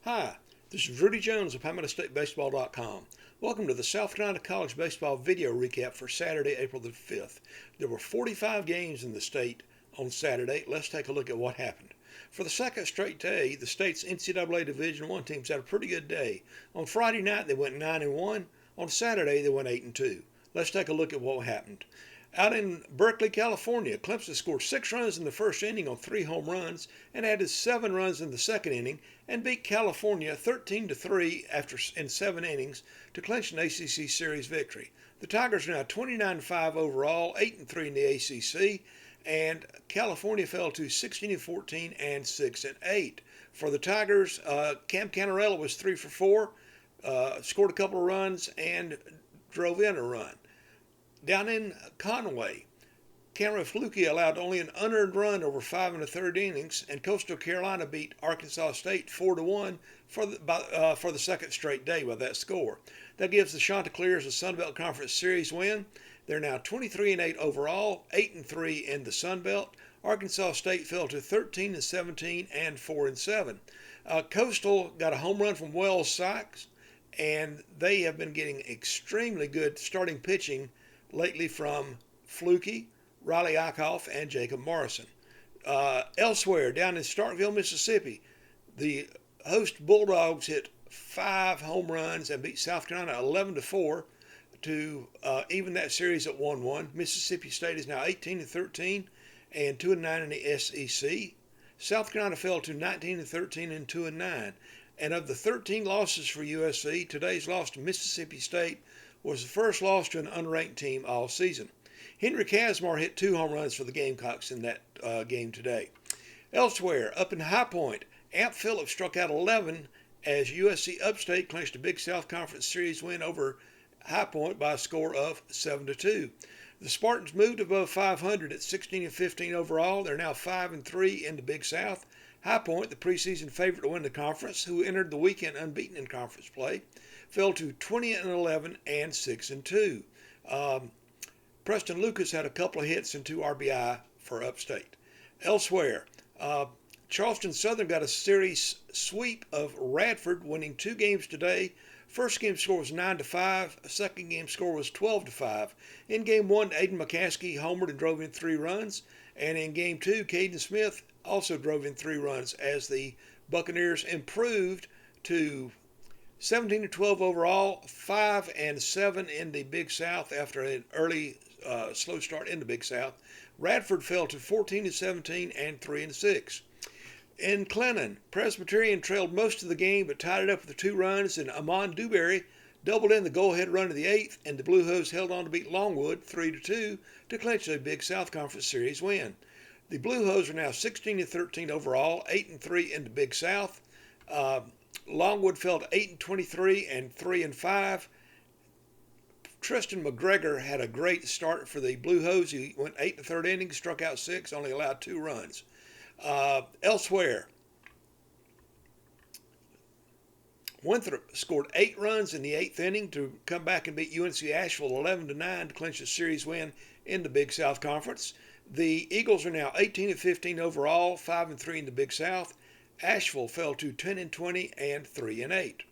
Hi, this is Rudy Jones of PalmettoStateBaseball.com. Welcome to the South Carolina College Baseball video recap for Saturday, April the 5th. There were 45 games in the state on Saturday. Let's take a look at what happened. For the second straight day, the state's NCAA Division I teams had a pretty good day. On Friday night, they went 9-1. On Saturday, they went 8-2. Let's take a look at what happened. Out in Berkeley, California, Clemson scored 6 runs in the first inning on 3 home runs and added 7 runs in the second inning and beat California 13-3 in 7 innings to clinch an ACC series victory. The Tigers are now 29-5 overall, 8-3 in the ACC, and California fell to 16-14 and 6-8. For the Tigers, Cam Canarella was 3 for 4, scored a couple of runs and drove in a run. Down in Conway, Cameron Fluke allowed only an unearned run over 5 1/3 innings, and Coastal Carolina beat Arkansas State 4-1 for the second straight day by that score. That gives the Chanticleers a Sun Belt Conference Series win. They're now 23-8 overall, 8-3 in the Sun Belt. Arkansas State fell to 13-17 and 4-7. Coastal got a home run from Wells Sykes, and they have been getting extremely good starting pitching lately from Fluke, Riley Eichhoff, and Jacob Morrison. Elsewhere, down in Starkville, Mississippi, the host Bulldogs hit 5 home runs and beat South Carolina 11-4 to even that series at 1-1. Mississippi State is now 18-13 and 2-9 in the SEC. South Carolina fell to 19-13 and 2-9. And of the 13 losses for USC, today's loss to Mississippi State was the first loss to an unranked team all season. Henry Casmar hit 2 home runs for the Gamecocks in that game today. Elsewhere, up in High Point, Amp Phillips struck out 11 as USC Upstate clinched a Big South Conference Series win over High Point by a score of 7-2. The Spartans moved above 500 at 16-15 overall. They're now 5-3 in the Big South. High Point, the preseason favorite to win the conference, who entered the weekend unbeaten in conference play, fell to 20-11 and 6-2. Preston Lucas had a couple of hits and 2 RBI for Upstate. Elsewhere, Charleston Southern got a series sweep of Radford, winning 2 games today. First game score was 9-5. Second game score was 12-5. In game 1, Aiden McCaskey homered and drove in 3 runs. And in game 2, Caden Smith also drove in 3 runs as the Buccaneers improved to 17-12 overall, 5-7 in the Big South after an early slow start in the Big South. Radford fell to 14-17 and 3-6. In Clinton, Presbyterian trailed most of the game but tied it up with 2 runs, and Amon Dewberry doubled in the go-ahead run of the 8th, and the Blue Hose held on to beat Longwood 3-2 to clinch a Big South Conference Series win. The Blue Hose are now 16-13 overall, 8-3 in the Big South. Longwood fell to 8-23 and 3-5. Tristan McGregor had a great start for the Blue Hose. He went 8 1/3 innings, struck out 6, only allowed 2 runs. Elsewhere, Winthrop scored 8 runs in the 8th inning to come back and beat UNC Asheville 11-9 to clinch a series win in the Big South Conference. The Eagles are now 18-15 overall, 5-3 in the Big South. Asheville fell to 10-20 and 3-8.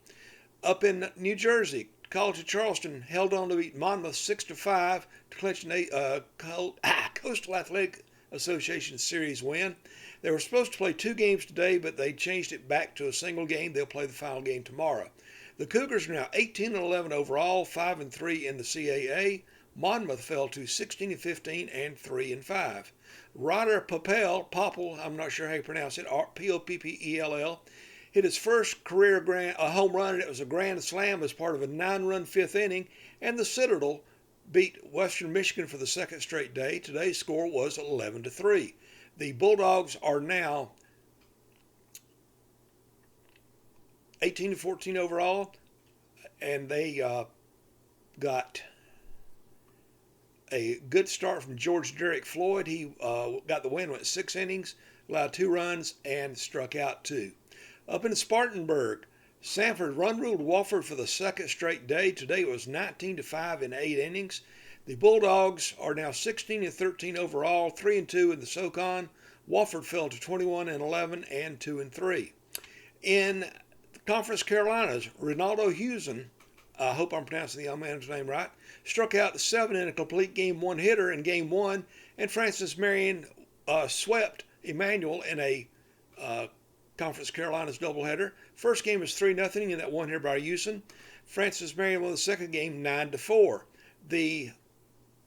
Up in New Jersey, College of Charleston held on to beat Monmouth 6-5 to clinch a Coastal Athletic Association series win. They were supposed to play 2 games today, but they changed it back to a single game. They'll play the final game tomorrow. The Cougars are now 18-11 overall, 5-3 in the CAA. Monmouth fell to 16-15 and 3-5. Ryder Popple, I'm not sure how you pronounce it, Poppell, hit his first career home run, and it was a grand slam as part of a 9-run 5th inning, and the Citadel beat Western Michigan for the second straight day. Today's score was 11-3. The Bulldogs are now 18-14 overall, and they got a good start from George Derek Floyd. He got the win, went 6 innings, allowed 2 runs, and struck out 2. Up in Spartanburg, Sanford run-ruled Wofford for the second straight day. Today it was 19-5 in 8 innings. The Bulldogs are now 16-13 overall, 3-2 in the SoCon. Wofford fell to 21-11 and 2-3. In Conference Carolinas, Ronaldo Hewson, I hope I'm pronouncing the young man's name right, struck out 7 in a complete Game 1 hitter in Game 1, and Francis Marion swept Emmanuel in a Conference Carolinas doubleheader. First game was 3-0 in that one hitter by Hewson. Francis Marion won the second game 9-4. The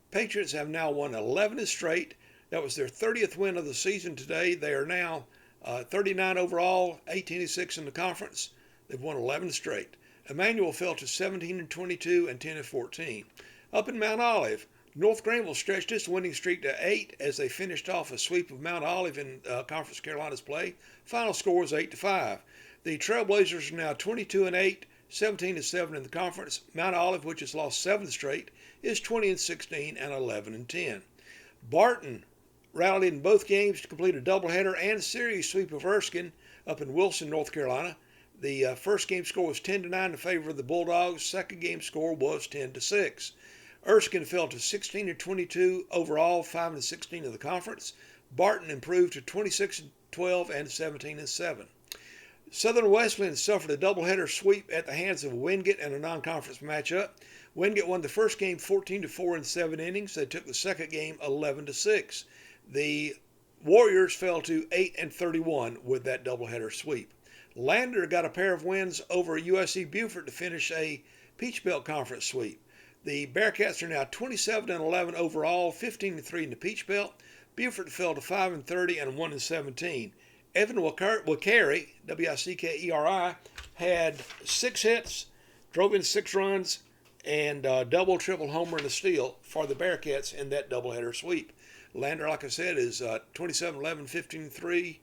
Patriots have now won 11 straight. That was their 30th win of the season today. They are now 39 overall, 18-6 in the conference. They've won 11 straight. Emmanuel fell to 17-22 and 10-14. Up in Mount Olive, North Greenville stretched its winning streak to 8 as they finished off a sweep of Mount Olive in Conference Carolinas play. Final score was 8-5. The Trailblazers are now 22-8, 17-7 in the conference. Mount Olive, which has lost 7 straight, is 20-16 and 11-10. Barton rallied in both games to complete a doubleheader and series sweep of Erskine up in Wilson, North Carolina. The first game score was 10-9 in favor of the Bulldogs. Second game score was 10-6. Erskine fell to 16-22 overall, 5-16 in the conference. Barton improved to 26-12 and 17-7. Southern Wesleyan suffered a doubleheader sweep at the hands of Wingate in a non-conference matchup. Wingate won the first game 14-4 in 7 innings. They took the second game 11-6. The Warriors fell to 8-31 with that doubleheader sweep. Lander got a pair of wins over USC Beaufort to finish a Peach Belt Conference sweep. The Bearcats are now 27-11 overall, 15-3 in the Peach Belt. Beaufort fell to 5-30 and 1-17. Evan Wickeri, Wickeri, had 6 hits, drove in 6 runs, and double, triple homer and a steal for the Bearcats in that doubleheader sweep. Lander, like I said, is 27-11, 15-3,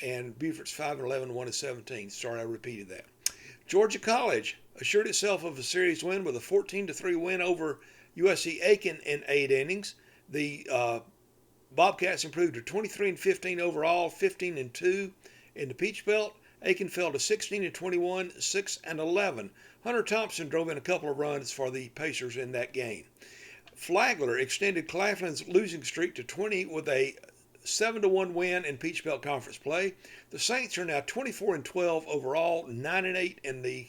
and Beaufort's 5-11, 1-17. Sorry, I repeated that. Georgia College assured itself of a series win with a 14-3 win over USC Aiken in 8 innings. The Bobcats improved to 23-15 overall, 15-2 in the Peach Belt. Aiken fell to 16-21, 6-11. Hunter Thompson drove in a couple of runs for the Pacers in that game. Flagler extended Claflin's losing streak to 20 with a 7-1 win in Peach Belt Conference play. The Saints are now 24-12 overall, 9-8 in the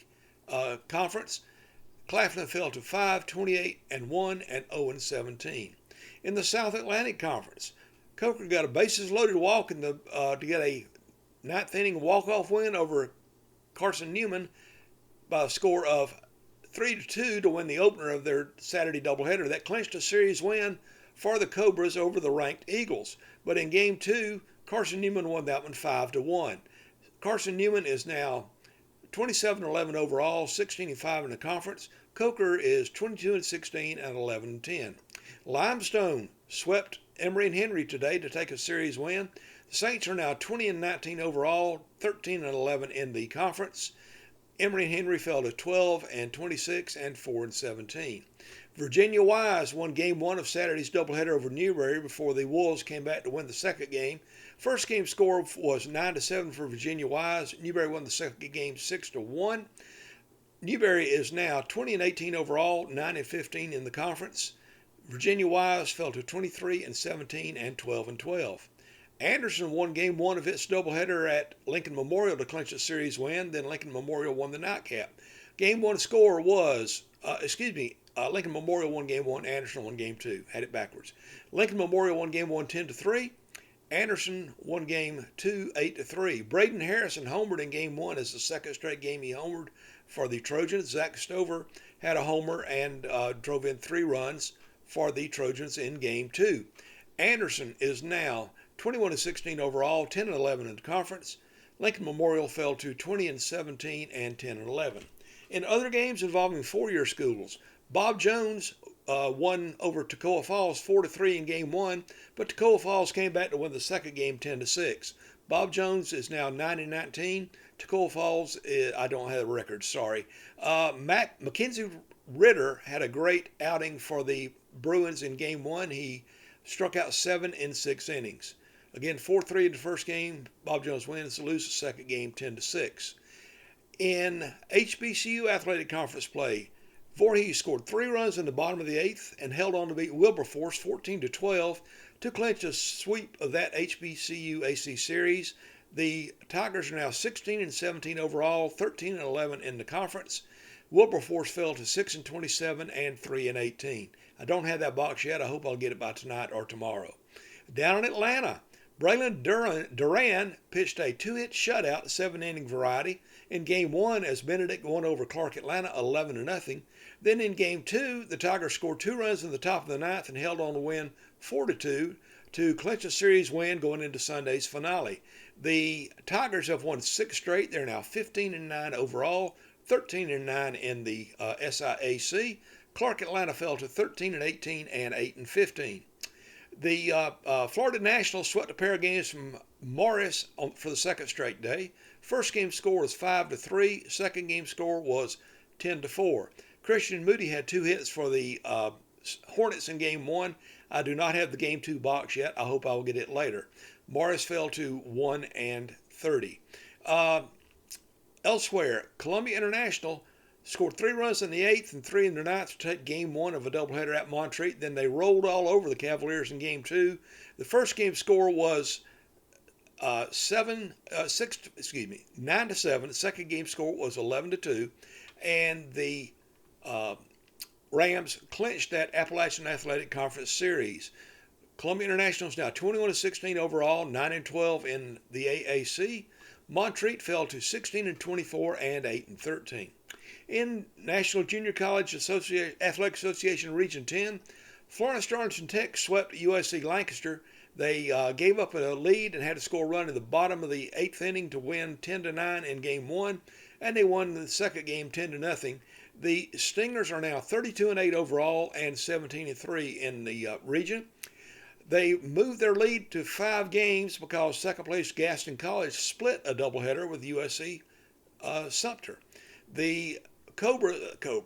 conference. Claflin fell to 5-28-1 and 0-17. In the South Atlantic Conference, Coker got a bases-loaded walk to get a 9th inning walk-off win over Carson Newman by a score of 3-2 to win the opener of their Saturday doubleheader. That clinched a series win for the Cobras over the ranked Eagles. But in Game 2, Carson Newman won that one 5-1. Carson Newman is now 27-11 overall, 16-5 in the conference. Coker is 22-16 and 11-10. Limestone swept Emory and Henry today to take a series win. The Saints are now 20-19 overall, 13-11 in the conference. Emory and Henry fell to 12-26 and 4-17. Virginia Wise won Game 1 of Saturday's doubleheader over Newberry before the Wolves came back to win the second game. First game score was 9-7 for Virginia Wise. Newberry won the second game 6-1. Newberry is now 20-18 overall, 9-15 in the conference. Virginia Wise fell to 23-17 and 12-12. Anderson won Game 1 of its doubleheader at Lincoln Memorial to clinch a series win. Then Lincoln Memorial won the nightcap. Game 1 score was, Lincoln Memorial won Game 1, Anderson won Game 2. Had it backwards. Lincoln Memorial won Game 1 10-3. Anderson won Game 2 8-3. Braden Harrison homered in Game 1 as the second straight game he homered for the Trojans. Zach Stover had a homer and drove in 3 runs for the Trojans in Game 2. Anderson is now 21-16 overall, 10-11 in the conference. Lincoln Memorial fell to 20-17 and 10-11. In other games involving four-year schools, Bob Jones won over Toccoa Falls 4-3 in Game 1, but Toccoa Falls came back to win the second game 10-6. Bob Jones is now 9-19. Toccoa Falls, I don't have the record, sorry. Mackenzie Ritter had a great outing for the Bruins in Game 1. He struck out 7 in 6 innings. Again, 4-3 in the first game. Bob Jones wins to lose the second game 10-6. In HBCU Athletic Conference play, Voorhees scored 3 runs in the bottom of the 8th and held on to beat Wilberforce 14-12 to clinch a sweep of that HBCU AC series. The Tigers are now 16-17 overall, 13-11 in the conference. Wilberforce fell to 6-27 and 3-18. I don't have that box yet. I hope I'll get it by tonight or tomorrow. Down in Atlanta, Braylon Duran pitched a two-hit shutout, 7-inning variety in Game 1 as Benedict won over Clark Atlanta 11-0. Then in Game 2, the Tigers scored 2 runs in the top of the ninth and held on to win 4-2 to clinch a series win going into Sunday's finale. The Tigers have won 6 straight. They're now 15-9 overall, 13-9 in the SIAC. Clark Atlanta fell to 13-18 and 8-15. The Florida Nationals swept a pair of games from Morris for the second straight day. First game score was 5-3. Second game score was 10-4. Christian Moody had 2 hits for the Hornets in Game 1. I do not have the Game 2 box yet. I hope I will get it later. Morris fell to 1-30. Elsewhere, Columbia International scored 3 runs in the 8th and 3 in the 9th to take Game 1 of a doubleheader at Montreat. Then they rolled all over the Cavaliers in Game 2. The first game score was 9-7. The second game score was 11-2, and the Rams clinched that Appalachian Athletic Conference series. Columbia International is now 21-16 overall, 9-12 in the AAC. Montreat fell to 16-24 and 8-13. In National Junior College Athletic Association Region 10, Florence-Darlington Tech swept USC Lancaster. They gave up a lead and had to score a run in the bottom of the 8th inning to win 10-9 in Game 1, and they won the second game 10-0. The Stingers are now 32-8 overall and 17-3 in the region. They moved their lead to 5 games because second-place Gaston College split a doubleheader with USC Sumter. The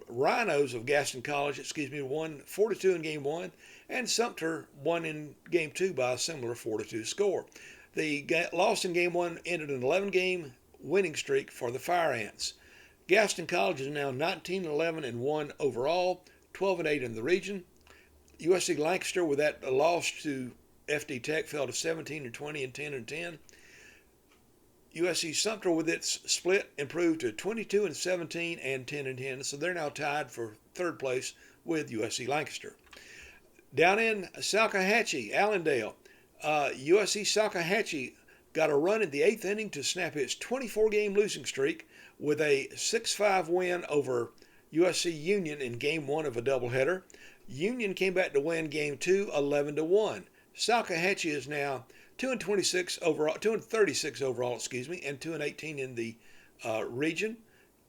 Rhinos of Gaston College, won 4-2 in Game 1, and Sumter won in Game 2 by a similar 4-2 score. The loss in Game 1 ended an 11-game winning streak for the Fire Ants. Gaston College is now 19-11-1 overall, 12-8 in the region. USC Lancaster, with that loss to FD Tech, fell to 17-20 and 10-10. USC Sumter, with its split, improved to 22-17 and 10-10, so they're now tied for third place with USC Lancaster. Down in Salkehatchie, Allendale, USC Salkehatchie got a run in the 8th inning to snap its 24-game losing streak with a 6-5 win over USC Union in Game 1 of a doubleheader. Union came back to win Game 2 11-1. Salkehatchie is now 2-36 overall, 2-36 overall, and 2-18 in the region.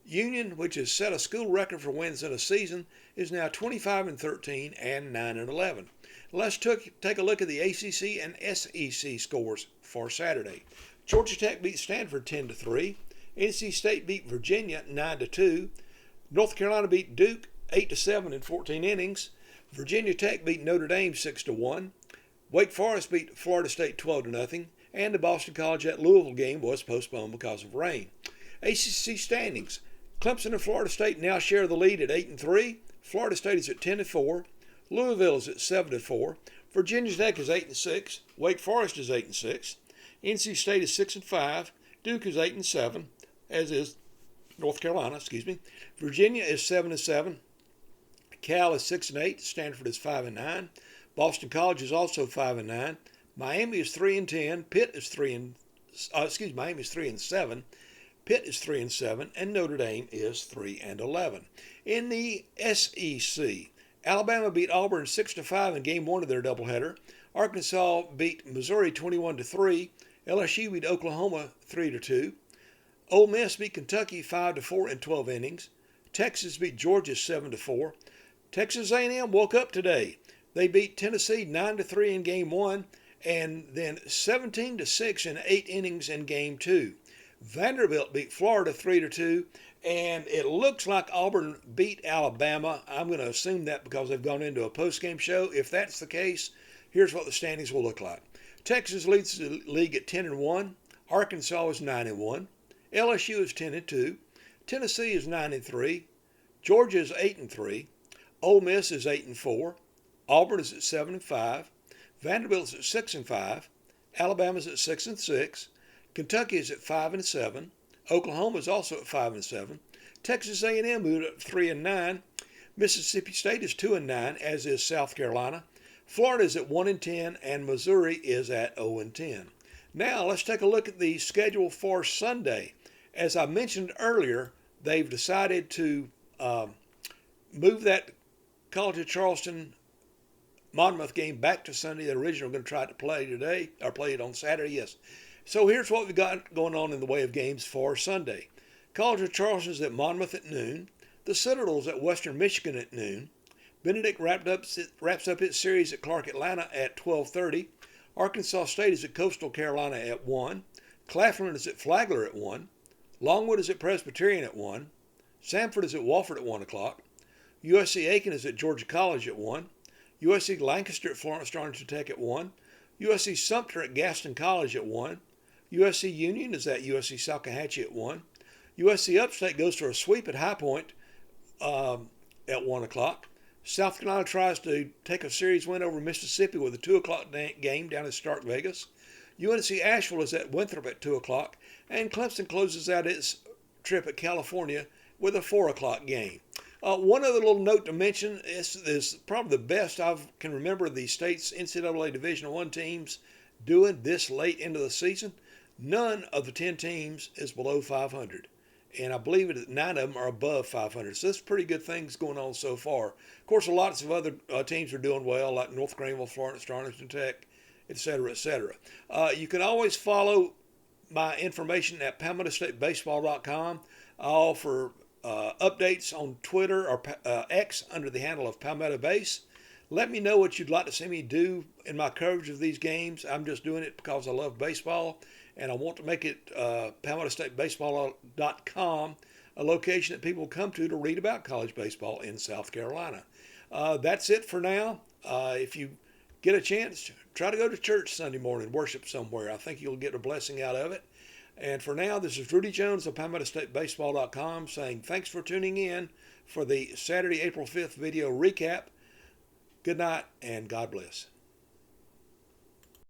Union, which has set a school record for wins in a season, is now 25-13 and 9-11. Let's take a look at the ACC and SEC scores for Saturday. Georgia Tech beat Stanford 10-3. NC State beat Virginia 9-2. North Carolina beat Duke 8-7 in 14 innings. Virginia Tech beat Notre Dame 6-1. Wake Forest beat Florida State 12-0, and the Boston College at Louisville game was postponed because of rain. ACC standings: Clemson and Florida State now share the lead at 8-3. Florida State is at 10-4. Louisville is at 7-4. Virginia Tech is 8-6. Wake Forest is 8-6. NC State is 6-5. Duke is 8-7, as is North Carolina. Virginia is 7-7. Cal is 6-8. Stanford is 5-9. Boston College is also 5-9. Miami is 3-10. Pitt is Miami is 3-7. Pitt is 3-7, and Notre Dame is 3-11. In the SEC, Alabama beat Auburn 6-5 in Game 1 of their doubleheader. Arkansas beat Missouri 21-3. LSU beat Oklahoma 3-2. Ole Miss beat Kentucky 5-4 in 12 innings. Texas beat Georgia 7-4. Texas A&M woke up today. They beat Tennessee 9-3 in Game 1 and then 17-6 in 8 innings in Game 2. Vanderbilt beat Florida 3-2, and it looks like Auburn beat Alabama. I'm going to assume that because they've gone into a post-game show. If that's the case, here's what the standings will look like. Texas leads the league at 10-1. Arkansas is 9-1. LSU is 10-2. Tennessee is 9-3. Georgia is 8-3. Ole Miss is 8-4. Auburn is at 7-5. Vanderbilt is at 6-5. Alabama is at 6-6. Kentucky is at 5-7. Oklahoma is also at 5-7. Texas A&M moved up to 3-9. Mississippi State is 2-9, as is South Carolina. Florida is at 1-10, and Missouri is at 0-10. Now let's take a look at the schedule for Sunday. As I mentioned earlier, they've decided to move that College of Charleston Monmouth game back to Sunday. They're originally going to try to play today, or play it on Saturday, yes. So here's what we've got going on in the way of games for Sunday. College of Charleston is at Monmouth at noon. The Citadel at Western Michigan at noon. Benedict wraps up its series at Clark Atlanta at 12:30. Arkansas State is at Coastal Carolina at 1. Claflin is at Flagler at 1. Longwood is at Presbyterian at 1. Samford is at Wofford at 1 o'clock. USC Aiken is at Georgia College at 1. USC Lancaster at Florence-Darlington Tech at 1. USC Sumter at Gaston College at 1. USC Union is at USC Salkehatchie at 1. USC Upstate goes for a sweep at High Point at 1 o'clock. South Carolina tries to take a series win over Mississippi with a 2 o'clock game down in Stark Vegas. UNC Asheville is at Winthrop at 2 o'clock. And Clemson closes out its trip at California with a 4 o'clock game. One other little note to mention, is probably the best I can remember the state's NCAA Division I teams doing this late into the season. None of the 10 teams is below 500. And I believe that 9 of them are above 500. So that's pretty good things going on so far. Of course, lots of other teams are doing well, like North Greenville, Florence-Darlington Tech, etc., etc. You can always follow my information at PalmettoStateBaseball.com. I offer updates on Twitter or X under the handle of Palmetto Base. Let me know what you'd like to see me do in my coverage of these games. I'm just doing it because I love baseball, and I want to make it PalmettoStateBaseball.com a location that people come to read about college baseball in South Carolina. That's it for now. If you get a chance, try to go to church Sunday morning, worship somewhere. I think you'll get a blessing out of it. And for now, this is Rudy Jones of PalmettoStateBaseball.com saying thanks for tuning in for the Saturday, April 5th video recap. Good night, and God bless.